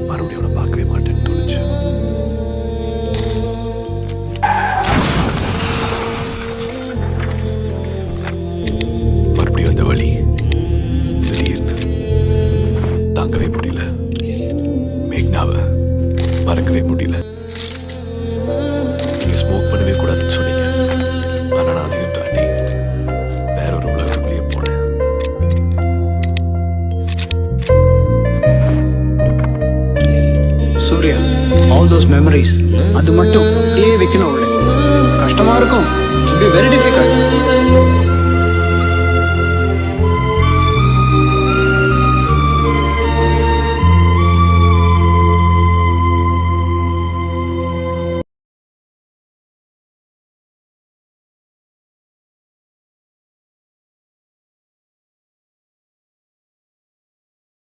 மறுபடியும் அவனை பார்க்கவே மாட்டேன்னு தோணுச்சு. மறுபடியும் அந்த வழி திடீர்னு தாங்கவே முடியல. மேக்னாவை மறக்கவே முடியல. நீங்க ஸ்மோக் பண்ணவே கூடாதுன்னு சொன்னீங்க. ஆனா நான் அதையும் தாண்டி வேற ஒரு உலகத்துக்குள்ளேயே போனேன். சூர்யா, ஆல் தோஸ் மெமரிஸ் அது மட்டும் அப்படியே வைக்கணும். கஷ்டமா இருக்கும். It be very difficult.